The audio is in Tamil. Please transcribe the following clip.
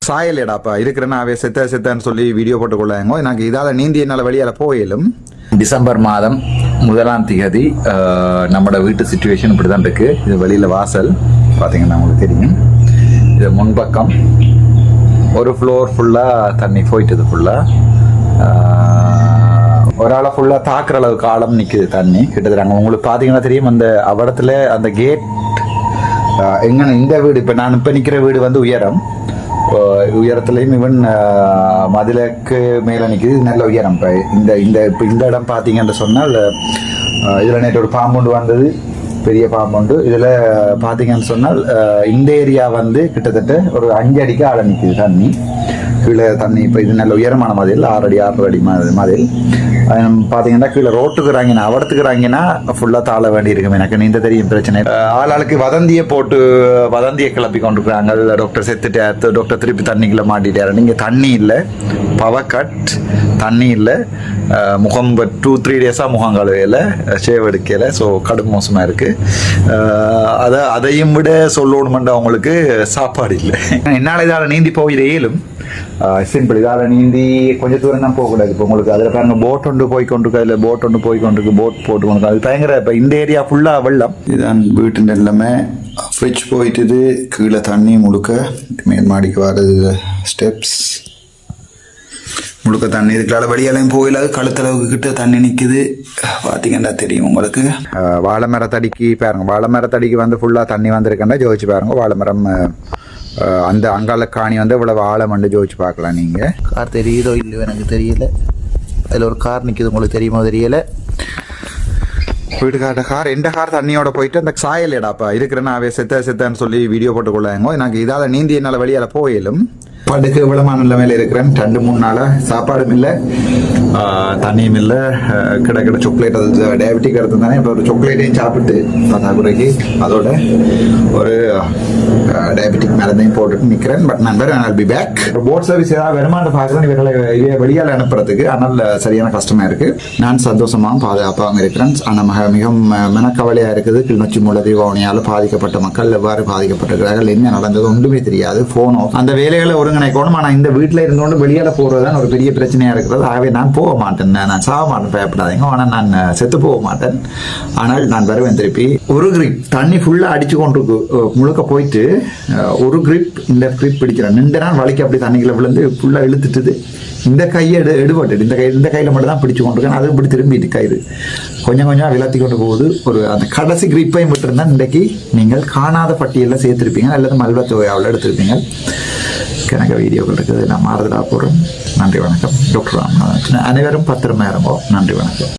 சாயலேடாப்பா இருக்கிறேன்னா அவை செத்தன்னு சொல்லி வீடியோ போட்டுக்கொள்ளாங்க. எனக்கு இதால் நீந்தி என்னால் வெளியால் போயிலும். டிசம்பர் மாதம் 1ஆம் தேதி நம்மளோட வீட்டு சிச்சுவேஷன் இப்படி தான் இருக்குது. இது வெளியில் வாசல் பார்த்தீங்கன்னா உங்களுக்கு தெரியும். இது முன்பக்கம் ஒரு ஃப்ளோர் ஃபுல்லாக தண்ணி போயிட்டுது. ஃபுல்லாக ஒரு ஆளை ஃபுல்லாக தாக்குற அளவுக்கு ஆழம் நிற்குது தண்ணி கிட்டத்தட்ட. உங்களுக்கு பார்த்தீங்கன்னா தெரியும் அந்த அவடத்தில் அந்த கேட் எங்கன்னா இந்த வீடு இப்போ நான் இப்போ நிற்கிற வீடு வந்து உயரத்துலேயும் ஈவன் மதிலுக்கு மேலே நிற்கிது. நல்ல உயரம். இப்போ இப்போ இந்த இடம் பார்த்தீங்கன்னு சொன்னால் இதில் நேற்று ஒரு பாம்புண்டு வந்தது, பெரிய பாம்புண்டு. இதில் பார்த்தீங்கன்னு சொன்னால் இந்த ஏரியா வந்து கிட்டத்தட்ட ஒரு 5 அடிக்கு ஆழ நிற்குது தண்ணி கீழே தண்ணி. இப்போ இது நல்ல உயரமான மதில் 6 அடி 6 அடி மதில். பார்த்தீங்கன்னா கீழே ரோட்டுக்கு இறங்கினா அவடத்துக்கு இறங்கினா ஃபுல்லாக தாழ வேண்டி இருக்கும். எனக்கு நீந்த தெரியும் பிரச்சனை. ஆளாளுக்கு வதந்தியை கிளப்பி கொண்டிருக்கிறாங்க. டாக்டர் செத்துட்டார், டாக்டர் திருப்பி தண்ணிக்குள்ளே மாட்டிட்டாரு. நீங்கள் தண்ணி இல்லை, பவர் கட், தண்ணி இல்லை, முகம் 2-3 டேஸாக முகம் கழுவையில், ஷேவ் எடுக்கல. ஸோ கடும் மோசமாக இருக்குது. அதையும் விட சொல்லணுமெண்டு அவங்களுக்கு சாப்பாடு இல்லை. என்னால் இதால் நீந்தி போயிட இயலும். சிம்பிள். இதால் நீந்தி கொஞ்சம் தூரம் தான் போகக்கூடாது. இப்போ உங்களுக்கு அதில் பாருங்க போட் ஒன்று போய்கொண்டிருக்கு, அதில் போட் ஒன்று போய்கொண்டிருக்கு, போட் போட்டு கொண்டு அது பயங்கர. இப்போ இந்த ஏரியா ஃபுல்லாக வெள்ளம். இதுதான் வீட்டு எல்லாமே ஃப்ரிட்ஜ் போயிட்டுது. கீழே தண்ணி முழுக்க மேல் மாடிக்கு வர்றது ஸ்டெப்ஸ் முழுக்க தண்ணி. இதுக்குள்ள வெளியாலையும் போயிடாது. கழுத்தளவுக்கு கிட்ட தண்ணி நிற்குது. பார்த்தீங்கன்னா தெரியும் உங்களுக்கு. வாழை மரத்தடிக்கு பாருங்க, வாழை மரத்தடிக்கு வந்து ஃபுல்லாக தண்ணி வந்திருக்கேன்னா ஜோதிச்சு பாருங்க. வாழை மரம் அந்த அங்கால காணி வந்து இவ்வளவு ஆழம் வந்து ஜோதிச்சு பார்க்கலாம். நீங்கள் கார் தெரியுதோ இல்லையோ எனக்கு தெரியல. அதில் ஒரு கார் நிற்கிது, உங்களுக்கு தெரியுமோ தெரியல. வீட்டுக்கார கார் எந்த கார் தண்ணியோட போயிட்டு அந்த சாயலேடாப்பா இருக்கிறேன்னா அவை செத்தன்னு சொல்லி வீடியோ போட்டுக்கொள்ளாங்க. எனக்கு இதால் நீந்தி என்னால் வெளியால் போயிலும். படுக்க விளமான நிலைமையில இருக்கிறேன். 2-3 நாளாக சாப்பாடும் இல்லை, தண்ணியும் இல்லை. கிட சாக்லேட், அது டயபெட்டிக் எடுத்து தானே. இப்போ ஒரு சாக்லேட்டையும் சாப்பிட்டு பத்தாக்குறைக்கு அதோட ஒரு டயபெட்டிக் மேலதையும் போட்டுட்டு நிற்கிறேன். பட் நான் வேறு பி பேக். போட் சர்வீஸ் ஏதாவது வருமானு பார்க்குறேன் இவர்களை வெளியால் அனுப்புறதுக்கு. ஆனால் சரியான கஷ்டமாக இருக்குது. நான் சந்தோஷமாகவும் பாதுகாப்பாகவும் இருக்கிறேன். ஆனால் மிகவும் மெனக்கவலையாக இருக்குது. கிளிநொச்சி மூலதீவாவணியால் பாதிக்கப்பட்ட மக்கள் எவ்வாறு பாதிக்கப்பட்டிருக்கிறார்கள், என்ன நடந்தது ஒன்றுமே தெரியாது. ஃபோனோ அந்த வேலைகளை ஒருங்கிணைக்கணும். ஆனால் இந்த வீட்டில் இருந்தோண்டு வெளியால் போகிறது தான் ஒரு பெரிய பிரச்சனையாக இருக்கிறது. ஆகவே நான் போக மாட்டேன், நான் சாக மாட்டேன், பயப்படாதீங்க. ஆனால் நான் செத்து போக மாட்டேன். ஆனால் நான் வருவேன் திருப்பி. ஒரு கிரிப் தண்ணி ஃபுல்லாக அடிச்சு கொண்டு முழுக்க போயிட்டு ஒரு கிரிப் இந்த கிரிப் பிடிக்கிறேன். நின்ற நாள் வலிக்கு அப்படி தண்ணிக்குள்ள விழுந்து ஃபுல்லாக இழுத்துட்டுது. இந்த கையை எடுபட்டு இந்த கையில் மட்டும் தான் பிடிச்சு கொண்டிருக்கேன். அது இப்படி திரும்பிட்டு கயிறு கொஞ்சம் விளத்தி கொண்டு போகுது. ஒரு அந்த கடைசி கிரிப்பையும் விட்டுருந்தா இன்றைக்கு நீங்கள் காணாத பட்டியலில் சேர்த்துருப்பீங்க, அல்லது மல்வத்தொகையாவில் எடுத்திருப்பீங்க. எனக்கு வீடியோக்கள் இருக்குது. நான் மாறுதலாக போகிறேன். நன்றி வணக்கம். டாக்டர் ராமநாதன். அனைவரும் பத்திரமா இருங்கோ. நன்றி வணக்கம்.